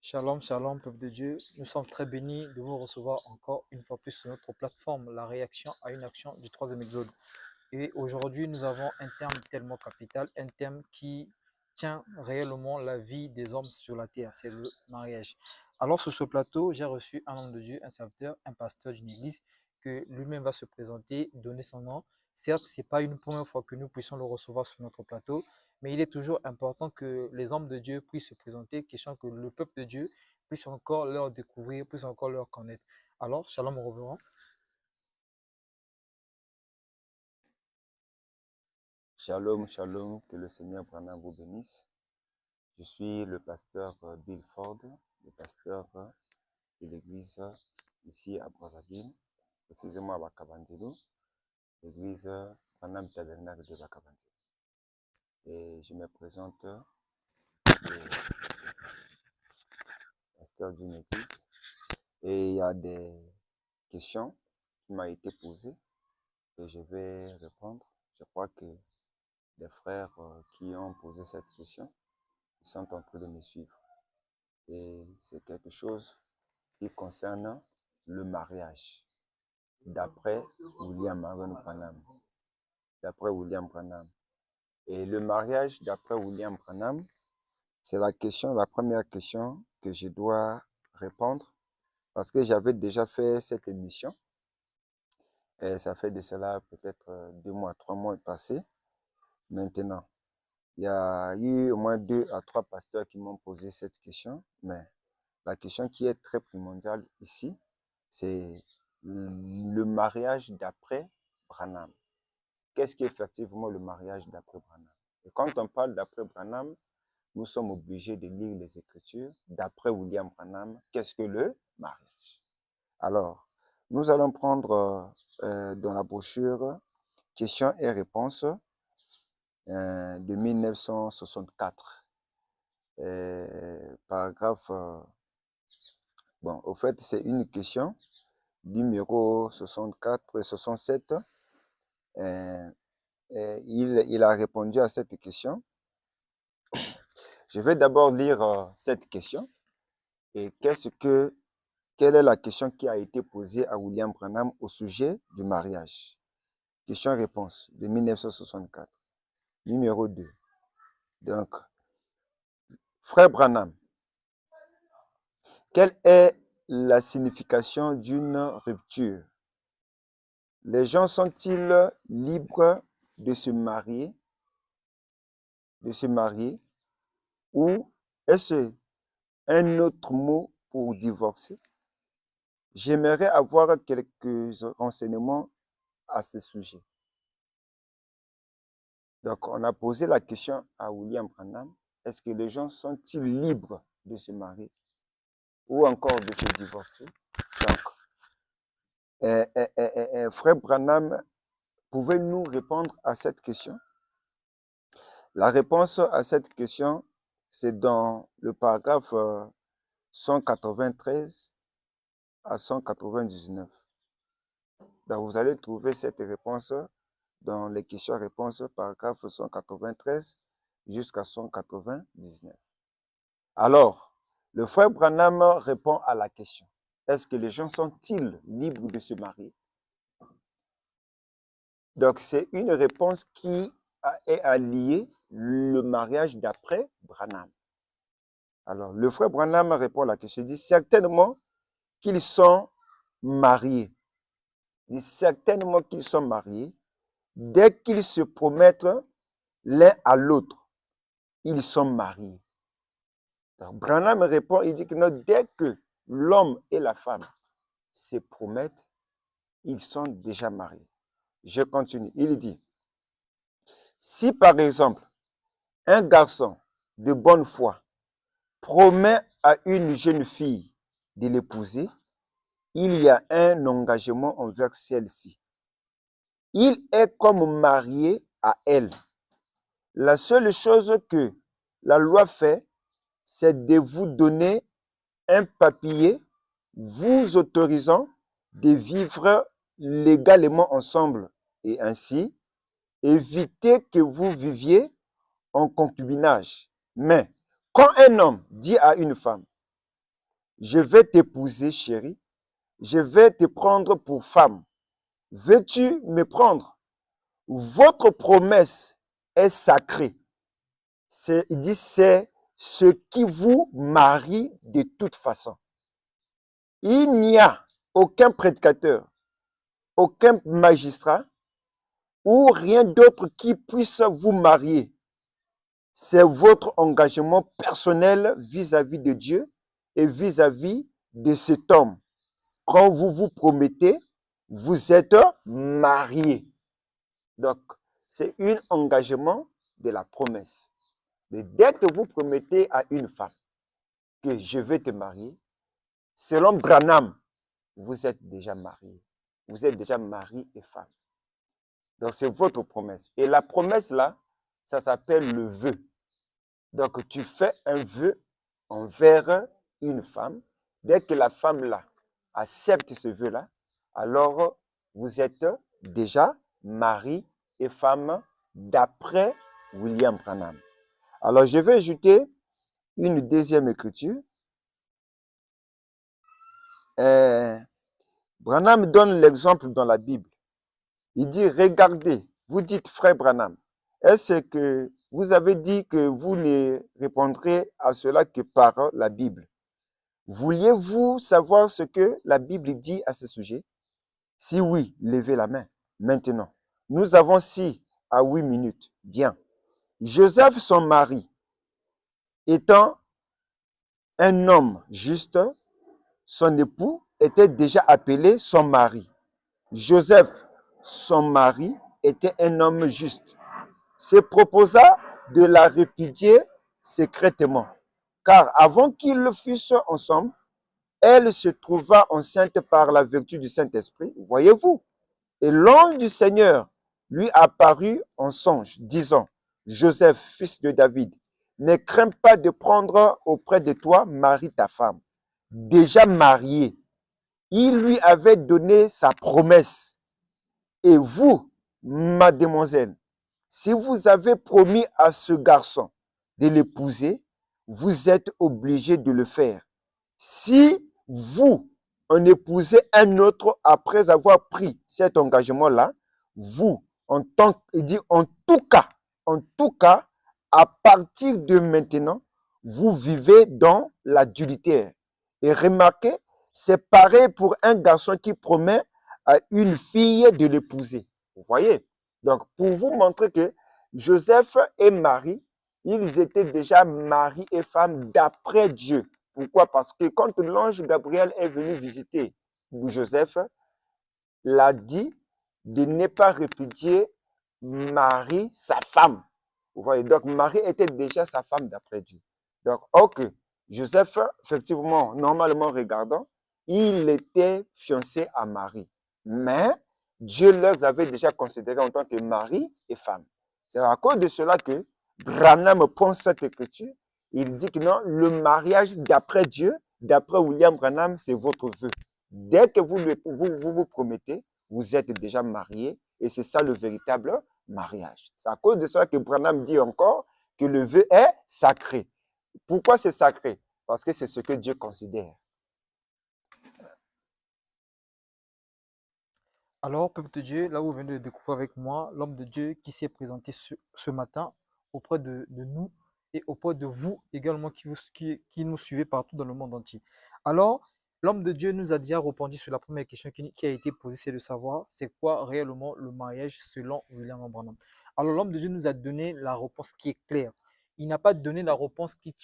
Shalom, shalom, peuple de Dieu. Nous sommes très bénis de vous recevoir encore une fois plus sur notre plateforme, la réaction à une action du troisième exode. Et aujourd'hui, nous avons un thème tellement capital, un thème qui tient réellement la vie des hommes sur la terre, c'est le mariage. Alors sur ce plateau, j'ai reçu un homme de Dieu, un serviteur, un pasteur d'une église, que lui-même va se présenter, donner son nom. Certes, ce n'est pas une première fois que nous puissions le recevoir sur notre plateau, mais il est toujours important que les hommes de Dieu puissent se présenter, question que le peuple de Dieu puisse encore leur découvrir, puisse encore leur connaître. Alors, shalom au reverend. Shalom, shalom, que le Seigneur Branham vous bénisse. Je suis le pasteur Bill Ford, le pasteur de l'église ici à Brazzaville, précisément à Bakabandelo, l'église Branham Tabernacle de Bakabandelo. Et je me présente le pasteur d'une église. Et il y a des questions qui m'ont été posées et je vais répondre. Je crois que les frères qui ont posé cette question, ils sont en train de me suivre. Et c'est quelque chose qui concerne le mariage, d'après William Aaron Branham. D'après William Branham. Et le mariage, d'après William Branham, c'est la première question que je dois répondre, parce que j'avais déjà fait cette émission, et ça fait de cela peut-être 2 mois, 3 mois passés. Maintenant, il y a eu au moins 2 à 3 pasteurs qui m'ont posé cette question, mais la question qui est très primordiale ici, c'est le mariage d'après Branham. Qu'est-ce qui est effectivement le mariage d'après Branham? Et quand on parle d'après Branham, nous sommes obligés de lire les Écritures. D'après William Branham, qu'est-ce que le mariage? Alors, nous allons prendre dans la brochure questions et réponses de 1964. Paragraphe, bon, au fait, c'est une question numéro 64 et 67. Il a répondu à cette question. Je vais d'abord lire cette question. Et quelle est la question qui a été posée à William Branham au sujet du mariage? Question-réponse de 1964. Numéro 2. Donc, frère Branham, quelle est la signification d'une rupture? Les gens sont-ils libres de se marier ou est-ce un autre mot pour divorcer? J'aimerais avoir quelques renseignements à ce sujet. Donc, on a posé la question à William Branham, est-ce que les gens sont-ils libres de se marier ou encore de se divorcer? Donc, frère Branham, pouvez-nous répondre à cette question? La réponse à cette question, c'est dans le paragraphe 193 à 199. Donc, vous allez trouver cette réponse dans les questions-réponses, paragraphe 193 jusqu'à 199. Alors, le frère Branham répond à la question, est-ce que les gens sont-ils libres de se marier? Donc, c'est une réponse qui est alliée le mariage d'après Branham. Alors, le frère Branham répond à la question, il dit certainement qu'ils sont mariés. Il dit certainement qu'ils sont mariés. Dès qu'ils se promettent l'un à l'autre, ils sont mariés. Donc, Branham répond, il dit que non, dès que l'homme et la femme se promettent, ils sont déjà mariés. Je continue. Il dit, si par exemple, un garçon de bonne foi promet à une jeune fille de l'épouser, il y a un engagement envers celle-ci. Il est comme marié à elle. La seule chose que la loi fait, c'est de vous donner un papier vous autorisant de vivre légalement ensemble et ainsi éviter que vous viviez en concubinage. Mais quand un homme dit à une femme, je vais t'épouser, chérie, je vais te prendre pour femme. Veux-tu me prendre? Votre promesse est sacrée. Il dit, c'est ce qui vous marie de toute façon. Il n'y a aucun prédicateur, aucun magistrat ou rien d'autre qui puisse vous marier. C'est votre engagement personnel vis-à-vis de Dieu et vis-à-vis de cet homme. Quand vous vous promettez, vous êtes marié. Donc, c'est un engagement de la promesse. Mais dès que vous promettez à une femme que je vais te marier, selon Branham, vous êtes déjà marié. Vous êtes déjà mari et femme. Donc, c'est votre promesse. Et la promesse, là, ça s'appelle le vœu. Donc, tu fais un vœu envers une femme. Dès que la femme, là, accepte ce vœu-là, alors vous êtes déjà mari et femme d'après William Branham. Alors, je vais ajouter une deuxième écriture. Branham donne l'exemple dans la Bible. Il dit, regardez, vous dites, frère Branham, est-ce que vous avez dit que vous ne répondrez à cela que par la Bible? Vouliez-vous savoir ce que la Bible dit à ce sujet? Si oui, levez la main. Maintenant, nous avons 6 à 8 minutes. Bien. Joseph, son mari, étant un homme juste, son époux était déjà appelé son mari. Joseph, son mari, était un homme juste. Se proposa de la répudier secrètement, car avant qu'ils fussent ensemble, elle se trouva enceinte par la vertu du Saint-Esprit, voyez-vous. Et l'ange du Seigneur lui apparut en songe, disant, Joseph, fils de David, ne crains pas de prendre auprès de toi Marie ta femme, déjà mariée. Il lui avait donné sa promesse. Et vous, mademoiselle, si vous avez promis à ce garçon de l'épouser, vous êtes obligé de le faire. Si vous en épousez un autre après avoir pris cet engagement-là, vous, il dit en tout cas, à partir de maintenant, vous vivez dans l'adultère. Et remarquez, c'est pareil pour un garçon qui promet à une fille de l'épouser. Vous voyez? Donc, pour vous montrer que Joseph et Marie, ils étaient déjà mari et femme d'après Dieu. Pourquoi? Parce que quand l'ange Gabriel est venu visiter Joseph, l'a dit de ne pas répudier Marie, sa femme. Vous voyez? Donc, Marie était déjà sa femme d'après Dieu. Donc, ok, Joseph, effectivement, normalement regardant, il était fiancé à Marie. Mais Dieu les avait déjà considérés en tant que mari et femme. C'est à cause de cela que Branham prend cette écriture. Il dit que non, le mariage d'après Dieu, d'après William Branham, c'est votre vœu. Dès que vous promettez, vous êtes déjà marié et c'est ça le véritable mariage. C'est à cause de cela que Branham dit encore que le vœu est sacré. Pourquoi c'est sacré? Parce que c'est ce que Dieu considère. Alors, peuple de Dieu, là où vous venez de découvrir avec moi, l'homme de Dieu qui s'est présenté ce matin auprès de nous et auprès de vous également qui nous suivez partout dans le monde entier. Alors, l'homme de Dieu nous a déjà répondu sur la première question qui a été posée, c'est de savoir c'est quoi réellement le mariage selon William Branham. Alors, l'homme de Dieu nous a donné la réponse qui est claire. Il n'a pas donné la réponse qui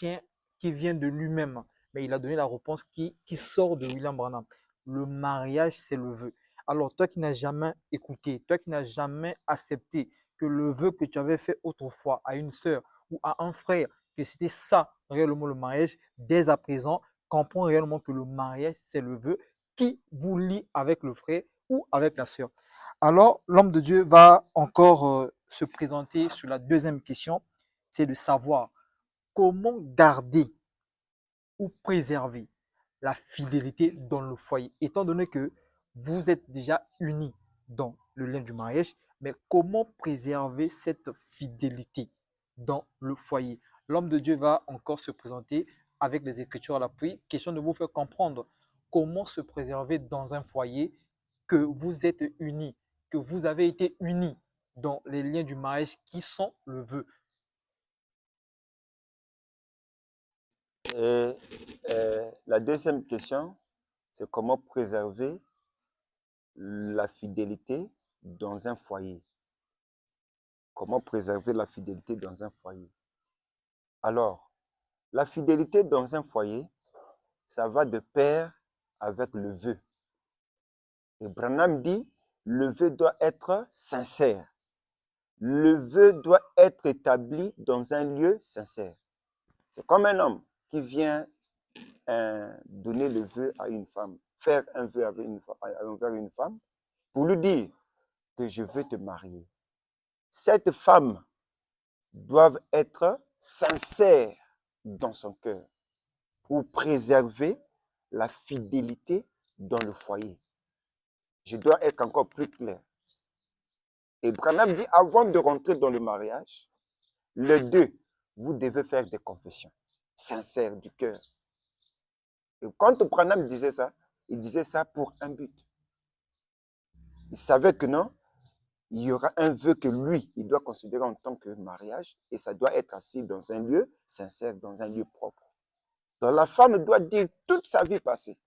vient de lui-même, mais il a donné la réponse qui sort de William Branham. Le mariage, c'est le vœu. Alors, toi qui n'as jamais écouté, toi qui n'as jamais accepté que le vœu que tu avais fait autrefois à une sœur ou à un frère, que c'était ça réellement le mariage, dès à présent, comprends réellement que le mariage, c'est le vœu qui vous lie avec le frère ou avec la sœur. Alors, l'homme de Dieu va encore se présenter sur la deuxième question, c'est de savoir comment garder ou préserver la fidélité dans le foyer, étant donné que vous êtes déjà unis dans le lien du mariage, mais comment préserver cette fidélité dans le foyer? L'homme de Dieu va encore se présenter avec les Écritures à l'appui, question de vous faire comprendre comment se préserver dans un foyer, que vous êtes unis, que vous avez été unis dans les liens du mariage qui sont le vœu. Et la deuxième question, c'est comment préserver la fidélité dans un foyer. Comment préserver la fidélité dans un foyer? Alors, la fidélité dans un foyer, ça va de pair avec le vœu. Et Branham dit, le vœu doit être sincère. Le vœu doit être établi dans un lieu sincère. C'est comme un homme qui vient donner le vœu à une femme, faire un vœu envers une femme, pour lui dire que je veux te marier. Cette femme doit être sincère dans son cœur pour préserver la fidélité dans le foyer. Je dois être encore plus clair. Et Branham dit, avant de rentrer dans le mariage, les deux, vous devez faire des confessions sincères du cœur. Et quand Branham disait ça, il disait ça pour un but. Il savait que non, il y aura un vœu que lui, il doit considérer en tant que mariage, et ça doit être assis dans un lieu sincère, dans un lieu propre. Donc la femme doit dire toute sa vie passée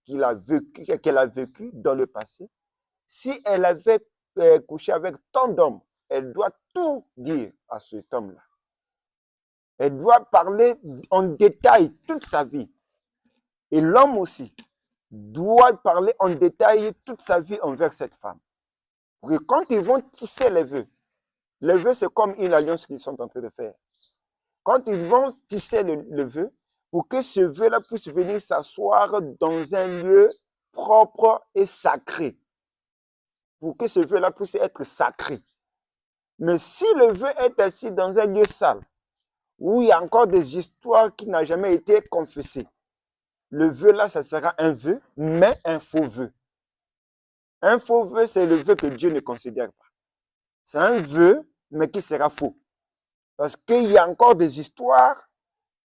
qu'elle a vécu dans le passé. Si elle avait couché avec tant d'hommes, elle doit tout dire à cet homme-là. Elle doit parler en détail toute sa vie. Et l'homme aussi doit parler en détail toute sa vie envers cette femme. Pour que quand ils vont tisser les vœux c'est comme une alliance qu'ils sont en train de faire. Quand ils vont tisser le vœu, pour que ce vœu-là puisse venir s'asseoir dans un lieu propre et sacré. Pour que ce vœu-là puisse être sacré. Mais si le vœu est assis dans un lieu sale, où il y a encore des histoires qui n'ont jamais été confessées, le vœu-là, ça sera un vœu, mais un faux vœu. Un faux vœu, c'est le vœu que Dieu ne considère pas. C'est un vœu, mais qui sera faux. Parce qu'il y a encore des histoires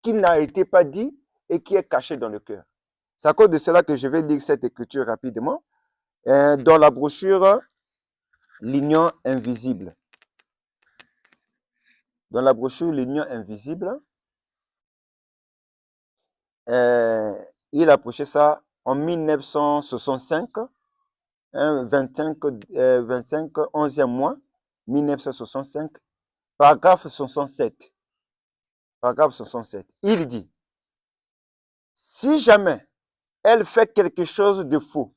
qui n'ont été pas dites et qui est caché dans le cœur. C'est à cause de cela que je vais lire cette écriture rapidement. Dans la brochure L'Union invisible. Dans la brochure L'Union invisible, il a prêché ça en 1965, 25, 11e mois, 1965, paragraphe 67. Paragraphe 67. Il dit, si jamais elle fait quelque chose de faux,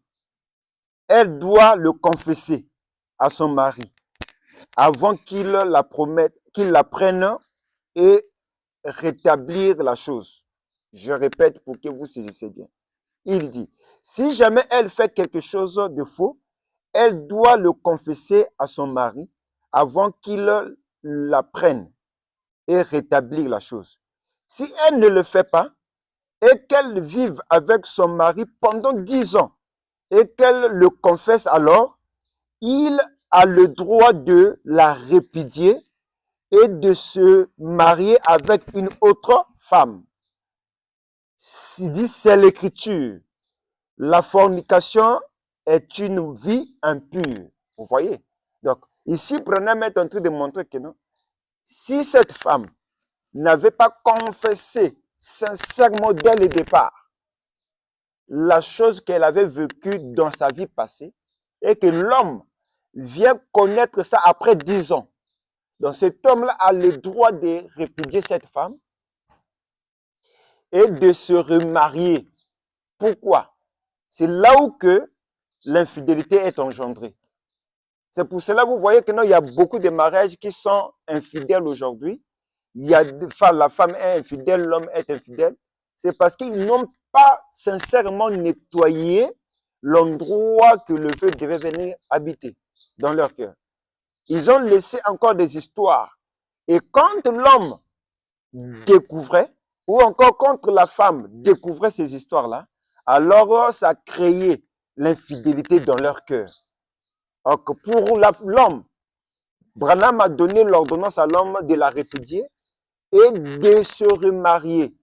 elle doit le confesser à son mari avant qu'il la prenne et rétablir la chose. Je répète pour que vous saisissiez bien. Il dit, si jamais elle fait quelque chose de faux, elle doit le confesser à son mari avant qu'il la prenne et rétablir la chose. Si elle ne le fait pas et qu'elle vive avec son mari pendant 10 ans et qu'elle le confesse alors, il a le droit de la répudier et de se marier avec une autre femme. Il dit, c'est l'écriture. La fornication est une vie impure. Vous voyez? Donc, ici, Branham est en train de montrer que non. Si cette femme n'avait pas confessé sincèrement dès le départ la chose qu'elle avait vécue dans sa vie passée et que l'homme vient connaître ça après 10 ans. Donc cet homme-là a le droit de répudier cette femme et de se remarier. Pourquoi? C'est là où que l'infidélité est engendrée. C'est pour cela que vous voyez que non, il y a beaucoup de mariages qui sont infidèles aujourd'hui. Il y a la femme est infidèle, l'homme est infidèle. C'est parce qu'ils n'ont pas sincèrement nettoyé l'endroit que le feu devait venir habiter dans leur cœur. Ils ont laissé encore des histoires. Et quand l'homme découvrait, ou encore quand la femme découvrait ces histoires-là, alors ça créait l'infidélité dans leur cœur. Alors que pour l'homme, Branham a donné l'ordonnance à l'homme de la répudier et de se remarier.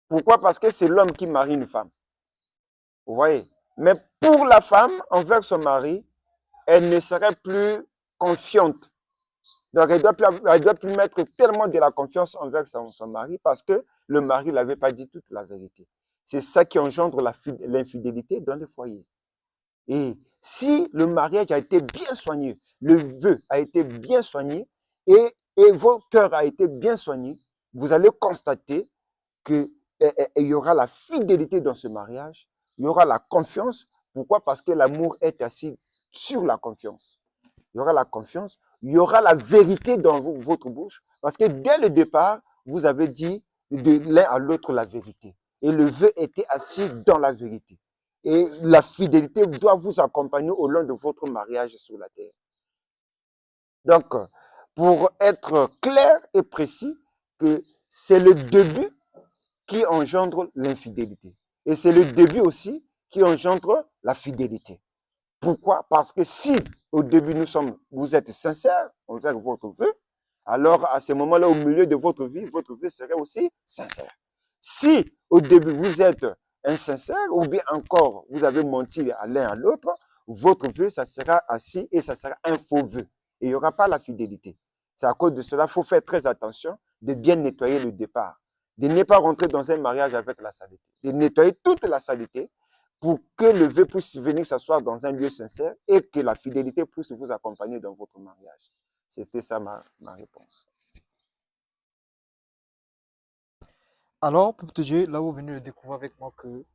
Pourquoi? Parce que c'est l'homme qui marie une femme. Vous voyez? Mais pour la femme, envers son mari, elle ne serait plus confiante. Donc, elle ne doit plus mettre tellement de la confiance envers son mari parce que le mari ne l'avait pas dit toute la vérité. C'est ça qui engendre l'infidélité dans le foyer. Et si le mariage a été bien soigné, le vœu a été bien soigné et votre cœur a été bien soigné, vous allez constater qu'il y aura la fidélité dans ce mariage, il y aura la confiance. Pourquoi? Parce que l'amour est assis sur la confiance. Il y aura la confiance, il y aura la vérité dans votre bouche, parce que dès le départ, vous avez dit de l'un à l'autre la vérité. Et le vœu était assis dans la vérité. Et la fidélité doit vous accompagner au long de votre mariage sur la terre. Donc, pour être clair et précis, que c'est le début qui engendre l'infidélité. Et c'est le début aussi qui engendre la fidélité. Pourquoi? Parce que si au début vous êtes sincère envers votre vœu, alors à ce moment-là, au milieu de votre vœu serait aussi sincère. Si au début vous êtes insincère ou bien encore vous avez menti à l'un à l'autre, votre vœu, ça sera assis et ça sera un faux vœu. Et il n'y aura pas la fidélité. C'est à cause de cela, il faut faire très attention de bien nettoyer le départ, de ne pas rentrer dans un mariage avec la saleté, de nettoyer toute la saleté pour que le vœu puisse venir s'asseoir dans un lieu sincère et que la fidélité puisse vous accompagner dans votre mariage. C'était ça ma réponse. Alors, pour te dire, là où vous venez de découvrir avec moi que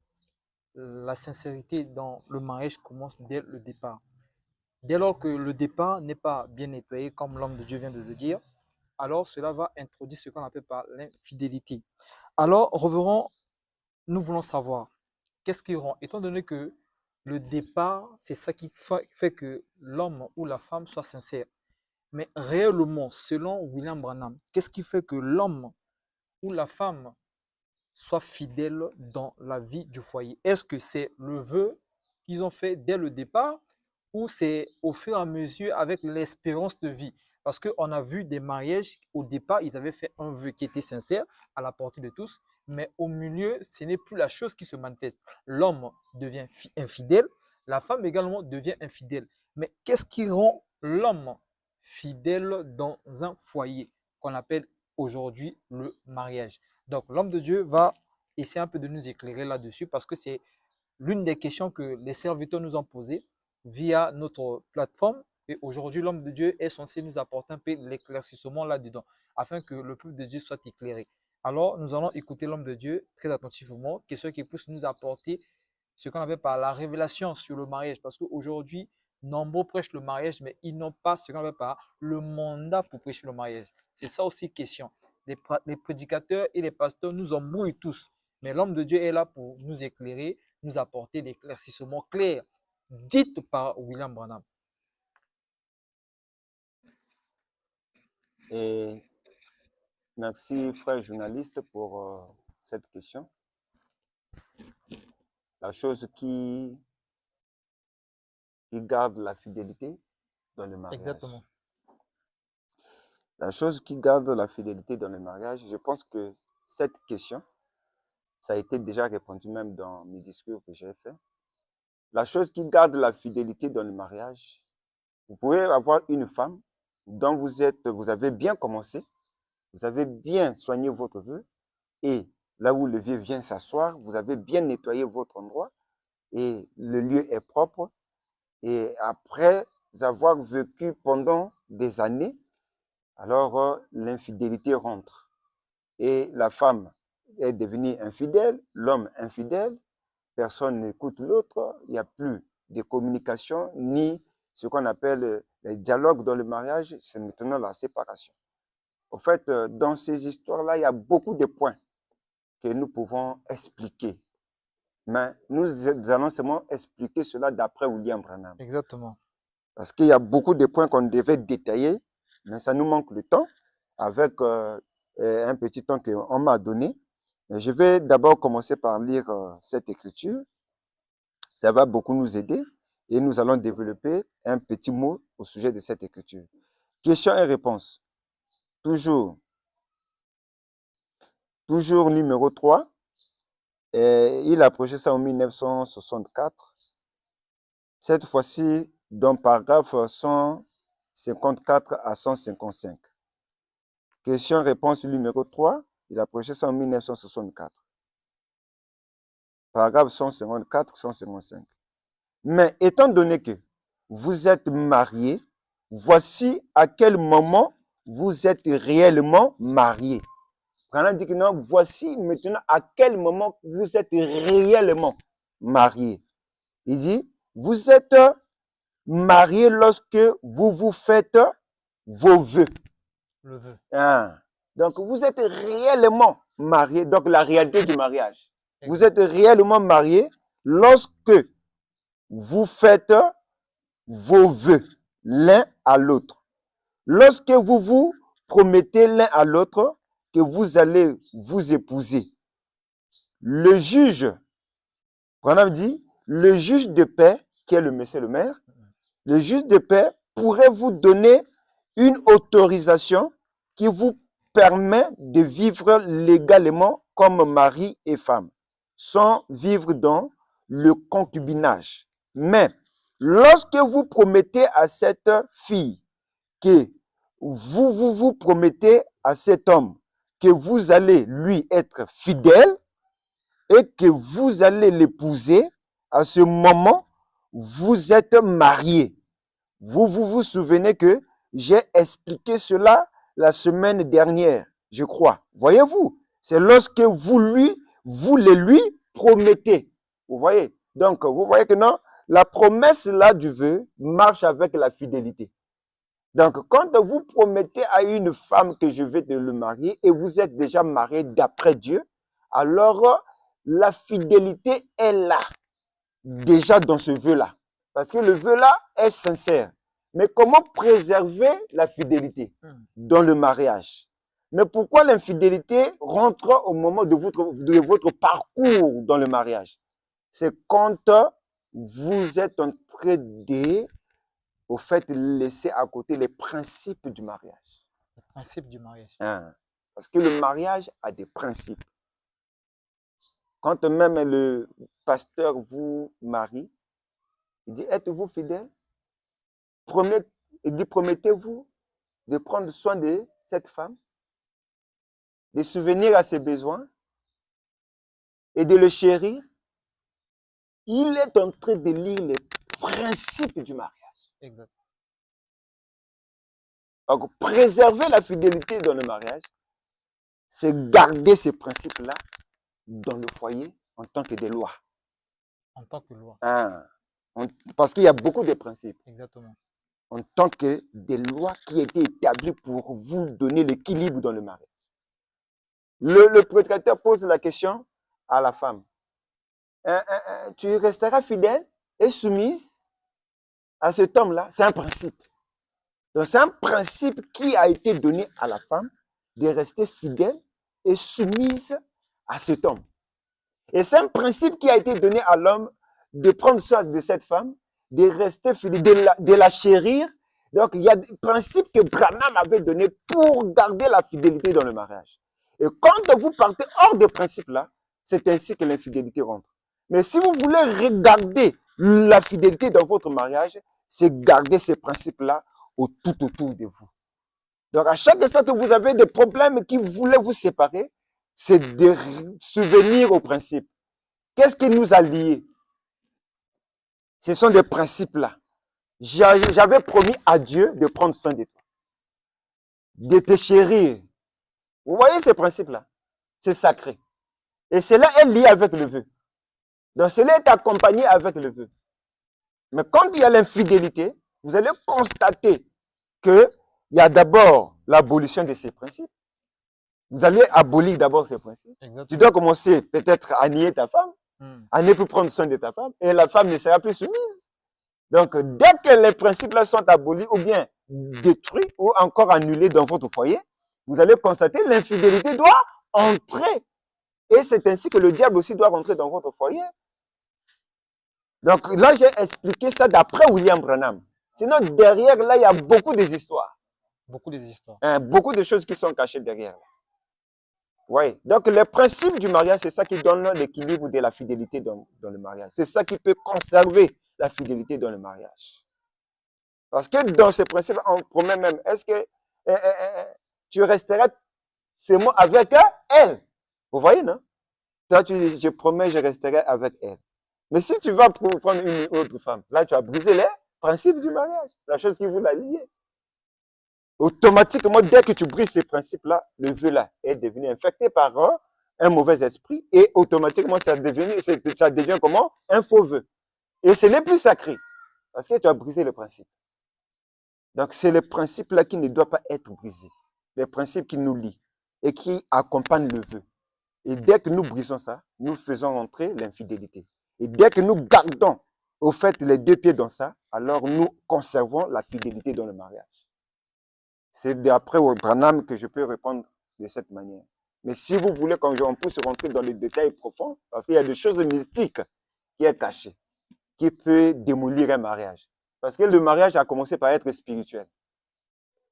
la sincérité dans le mariage commence dès le départ. Dès lors que le départ n'est pas bien nettoyé, comme l'homme de Dieu vient de le dire, alors cela va introduire ce qu'on appelle par l'infidélité. Alors, revenons, nous voulons savoir, qu'est-ce qui rend, étant donné que le départ, c'est ça qui fait que l'homme ou la femme soit sincère. Mais réellement, selon William Branham, qu'est-ce qui fait que l'homme ou la femme soit fidèle dans la vie du foyer? Est-ce que c'est le vœu qu'ils ont fait dès le départ ou c'est au fur et à mesure avec l'espérance de vie? Parce qu'on a vu des mariages, au départ, ils avaient fait un vœu qui était sincère à la portée de tous, mais au milieu, ce n'est plus la chose qui se manifeste. L'homme devient infidèle, la femme également devient infidèle. Mais qu'est-ce qui rend l'homme fidèle dans un foyer qu'on appelle aujourd'hui le mariage? Donc, l'homme de Dieu va essayer un peu de nous éclairer là-dessus parce que c'est l'une des questions que les serviteurs nous ont posées via notre plateforme. Et aujourd'hui, l'homme de Dieu est censé nous apporter un peu l'éclaircissement là-dedans afin que le peuple de Dieu soit éclairé. Alors, nous allons écouter l'homme de Dieu très attentivement, question qui puisse nous apporter ce qu'on appelle par la révélation sur le mariage. Parce qu'aujourd'hui, nombreux prêchent le mariage, mais ils n'ont pas ce qu'on appelle par le mandat pour prêcher le mariage. C'est ça aussi question. Les prédicateurs et les pasteurs nous embrouillent tous. Mais l'homme de Dieu est là pour nous éclairer, nous apporter des éclaircissements clairs, dites par William Branham. Et merci, frère journaliste, pour cette question. La chose qui garde la fidélité dans le mariage. Exactement. La chose qui garde la fidélité dans le mariage, je pense que cette question, ça a été déjà répondu même dans mes discours que j'ai faits. La chose qui garde la fidélité dans le mariage, vous pouvez avoir une femme dont vous avez bien commencé, vous avez bien soigné votre vœu, et là où le vieux vient s'asseoir, vous avez bien nettoyé votre endroit, et le lieu est propre, et après avoir vécu pendant des années, alors l'infidélité rentre. Et la femme est devenue infidèle, l'homme infidèle, personne n'écoute l'autre, il n'y a plus de communication, ni ce qu'on appelle le dialogue dans le mariage, c'est maintenant la séparation. En fait, dans ces histoires-là, il y a beaucoup de points que nous pouvons expliquer. Mais nous allons seulement expliquer cela d'après William Branham. Exactement. Parce qu'il y a beaucoup de points qu'on devait détailler, mais ça nous manque le temps, avec un petit temps qu'on m'a donné. Je vais d'abord commencer par lire cette écriture. Ça va beaucoup nous aider et nous allons développer un petit mot au sujet de cette écriture. Question et réponse. Toujours toujours numéro 3. Et il a projeté ça en 1964. Cette fois-ci, dans paragraphe 154 à 155. Question-réponse numéro 3. Il a projeté ça en 1964. Paragraphe 154, 155. Mais étant donné que vous êtes mariés, voici à quel moment vous êtes réellement mariés. Branham dit que non, voici maintenant à quel moment vous êtes réellement mariés. Il dit, vous êtes mariés lorsque vous vous faites vos vœux. Le vœu. Donc, vous êtes réellement mariés, donc la réalité du mariage. Exact. Vous êtes réellement mariés lorsque vous faites vos vœux l'un à l'autre. Lorsque vous vous promettez l'un à l'autre que vous allez vous épouser, le juge, Branham dit, le juge de paix, qui est le monsieur le maire, le juge de paix pourrait vous donner une autorisation qui vous permet de vivre légalement comme mari et femme, sans vivre dans le concubinage. Mais lorsque vous promettez à cette fille que vous promettez à cet homme que vous allez lui être fidèle et que vous allez l'épouser, à ce moment, vous êtes mariés. Vous souvenez que j'ai expliqué cela la semaine dernière, je crois. Voyez-vous, c'est lorsque vous le lui promettez. Vous voyez? Donc, vous voyez que non, la promesse là du vœu marche avec la fidélité. Donc, quand vous promettez à une femme que je vais te le marier et vous êtes déjà marié d'après Dieu, alors la fidélité est là, déjà dans ce vœu-là. Parce que le vœu-là est sincère. Mais comment préserver la fidélité dans le mariage? Mais pourquoi l'infidélité rentre au moment de votre parcours dans le mariage? C'est quand vous êtes en train de, au fait, laisser à côté les principes du mariage. Les principes du mariage. Parce que le mariage a des principes. Quand même le pasteur vous marie, il dit, êtes-vous fidèle? Il dit, promettez-vous de prendre soin de cette femme, de subvenir à ses besoins et de le chérir. Il est en train de lire les principes du mariage. Exact. Donc, préserver la fidélité dans le mariage, c'est garder ces principes-là dans le foyer en tant que des lois. En tant que loi. Parce qu'il y a beaucoup de principes. Exactement. En tant que des lois qui ont été établies pour vous donner l'équilibre dans le mariage. Le prédicateur pose la question à la femme. Tu resteras fidèle et soumise à cet homme-là? C'est un principe. Donc, c'est un principe qui a été donné à la femme de rester fidèle et soumise à cet homme. Et c'est un principe qui a été donné à l'homme de prendre soin de cette femme, de rester fidèle, de la chérir. Donc, il y a des principes que Branham avait donnés pour garder la fidélité dans le mariage. Et quand vous partez hors des principes-là, c'est ainsi que l'infidélité rentre. Mais si vous voulez regarder la fidélité dans votre mariage, c'est garder ces principes-là tout autour de vous. Donc, à chaque instant que vous avez des problèmes qui voulaient vous séparer, c'est de souvenir aux principes. Qu'est-ce qui nous a liés? Ce sont des principes-là. J'avais promis à Dieu de prendre soin de toi, de te chérir. Vous voyez ces principes-là? C'est sacré. Et cela est lié avec le vœu. Donc, cela est accompagné avec le vœu. Mais quand il y a l'infidélité, vous allez constater qu'il y a d'abord l'abolition de ces principes. Vous allez abolir d'abord ces principes. Exactement. Tu dois commencer peut-être à nier ta femme, à ne plus prendre soin de ta femme, et la femme ne sera plus soumise. Donc, dès que les principes-là sont abolis ou bien détruits ou encore annulés dans votre foyer, vous allez constater que l'infidélité doit entrer. Et c'est ainsi que le diable aussi doit rentrer dans votre foyer. Donc là, j'ai expliqué ça d'après William Branham. Sinon, derrière, là, il y a beaucoup d'histoires. Beaucoup d'histoires. Beaucoup de choses qui sont cachées derrière. Ouais. Donc, les principes du mariage, c'est ça qui donne l'équilibre de la fidélité dans le mariage. C'est ça qui peut conserver la fidélité dans le mariage. Parce que dans ces principes, on promet même, est-ce que tu resteras seulement avec elle? Vous voyez, non? Toi, tu dis, je promets, je resterai avec elle. Mais si tu vas prendre une autre femme, là, tu as brisé les principes du mariage, la chose qui vous l'a lié. Automatiquement, dès que tu brises ces principes-là, le vœu-là est devenu infecté par un mauvais esprit et automatiquement, ça devient comment? Un faux vœu. Et ce n'est plus sacré parce que tu as brisé le principe. Donc, c'est le principe-là qui ne doit pas être brisé. Les principes qui nous lient et qui accompagnent le vœu. Et dès que nous brisons ça, nous faisons entrer l'infidélité. Et dès que nous gardons au fait les deux pieds dans ça, alors nous conservons la fidélité dans le mariage. C'est d'après Branham que je peux répondre de cette manière. Mais si vous voulez qu'on puisse rentrer dans les détails profonds, parce qu'il y a des choses mystiques qui sont cachées, qui peut démolir un mariage. Parce que le mariage a commencé par être spirituel.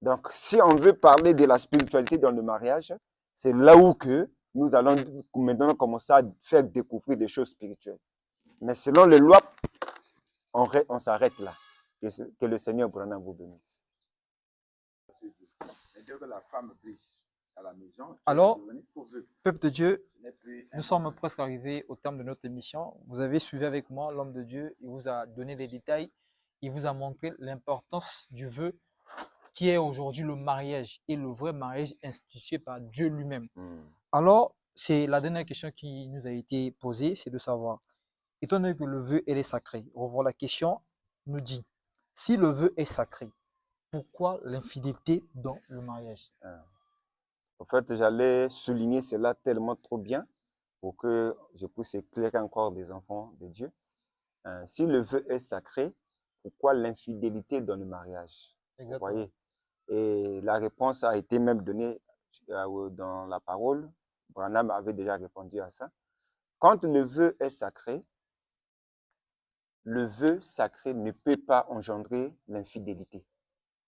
Donc, si on veut parler de la spiritualité dans le mariage, c'est là où que nous allons maintenant commencer à faire découvrir des choses spirituelles. Mais selon les lois, on s'arrête là. Que le Seigneur Branham vous bénisse. Dès que la femme brise à la maison, Alors, peuple de Dieu, nous sommes presque arrivés au terme de notre émission. Vous avez suivi avec moi l'homme de Dieu. Il vous a donné les détails. Il vous a montré l'importance du vœu qui est aujourd'hui le mariage et le vrai mariage institué par Dieu lui-même. Alors, c'est la dernière question qui nous a été posée, c'est de savoir, étant donné que le vœu est sacré, revoir la question nous dit, si le vœu est sacré, pourquoi l'infidélité dans le mariage? En fait, j'allais souligner cela tellement trop bien pour que je puisse éclairer encore des enfants de Dieu. Si le vœu est sacré, pourquoi l'infidélité dans le mariage? Vous voyez? Et la réponse a été même donnée dans la parole. Branham avait déjà répondu à ça. Quand le vœu est sacré, le vœu sacré ne peut pas engendrer l'infidélité.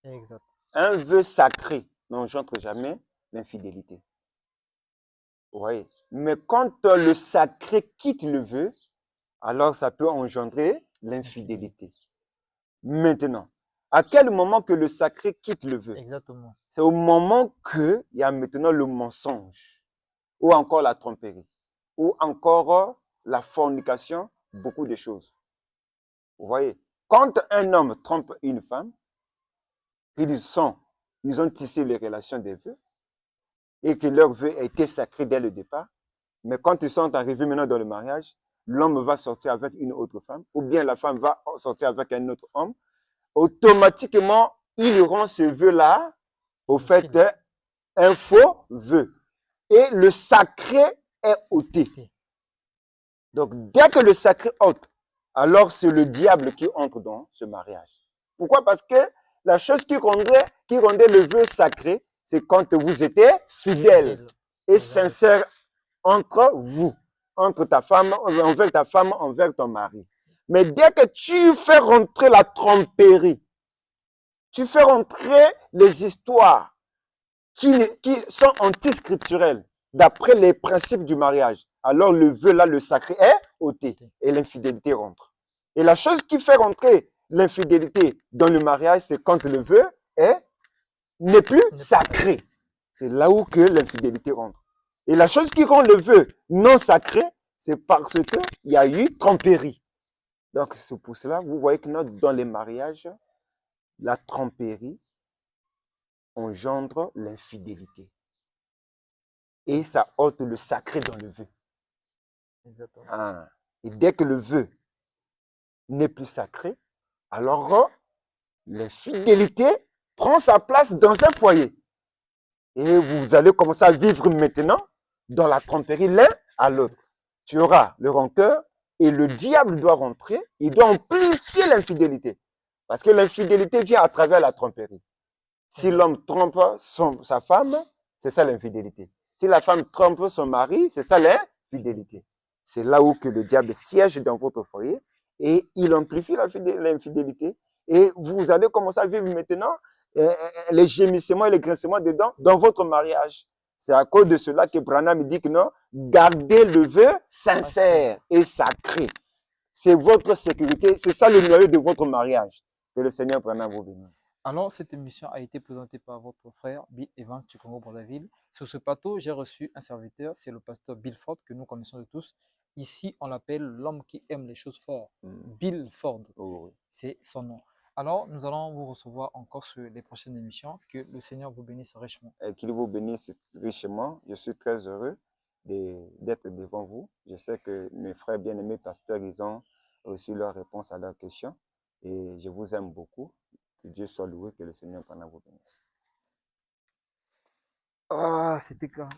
Exact. Un vœu sacré n'engendre jamais l'infidélité. Vous voyez? Mais quand le sacré quitte le vœu, alors ça peut engendrer l'infidélité. Maintenant, à quel moment que le sacré quitte le vœu? Exactement. C'est au moment qu'il y a maintenant le mensonge, ou encore la tromperie, ou encore la fornication, beaucoup de choses. Vous voyez? Quand un homme trompe une femme, ils ont tissé les relations des vœux, et que leur vœu a été sacré dès le départ, mais quand ils sont arrivés maintenant dans le mariage, l'homme va sortir avec une autre femme, ou bien la femme va sortir avec un autre homme, automatiquement, ils rend ce vœu-là, au fait, un faux vœu. Et le sacré est ôté. Donc, dès que le sacré ôte, alors c'est le diable qui entre dans ce mariage. Pourquoi? Parce que la chose qui rendait le vœu sacré, c'est quand vous étiez fidèle et sincère entre vous, entre ta femme, envers ton mari. Mais dès que tu fais rentrer la tromperie, tu fais rentrer les histoires qui sont antiscripturelles, d'après les principes du mariage, alors le vœu là, le sacré est ôté et l'infidélité rentre. Et la chose qui fait rentrer l'infidélité dans le mariage, c'est quand le vœu n'est plus sacré. C'est là où que l'infidélité rentre. Et la chose qui rend le vœu non sacré, c'est parce qu'il y a eu tromperie. Donc, c'est pour cela, vous voyez que dans les mariages, la tromperie engendre l'infidélité. Et ça ôte le sacré dans le vœu. Et dès que le vœu n'est plus sacré, alors l'infidélité prend sa place dans un foyer. Et vous allez commencer à vivre maintenant dans la tromperie l'un à l'autre. Tu auras le rancœur et le diable doit rentrer, il doit amplifier l'infidélité. Parce que l'infidélité vient à travers la tromperie. Si l'homme trompe sa femme, c'est ça l'infidélité. Si la femme trompe son mari, c'est ça l'infidélité. C'est là où que le diable siège dans votre foyer et il amplifie l'infidélité. Et vous allez commencer à vivre maintenant les gémissements et les grincements dedans dans votre mariage. C'est à cause de cela que Branham dit que non, gardez le vœu sincère et sacré. C'est votre sécurité, c'est ça le noyau de votre mariage. Que le Seigneur Branham vous bénisse. Alors, cette émission a été présentée par votre frère Bill Evans du Congo-Brazzaville. Sur ce plateau, j'ai reçu un serviteur, c'est le pasteur Bill Ford, que nous connaissons de tous. Ici, on l'appelle l'homme qui aime les choses fortes. Bill Ford, Oh, c'est son nom. Alors, nous allons vous recevoir encore sur les prochaines émissions. Que le Seigneur vous bénisse richement. et qu'il vous bénisse richement. Je suis très heureux d'être devant vous. Je sais que mes frères bien-aimés pasteurs, ils ont reçu leur réponse à leurs questions. Et je vous aime beaucoup. Que Dieu soit loué, que le Seigneur Branham vous bénisse. Ah, c'était quand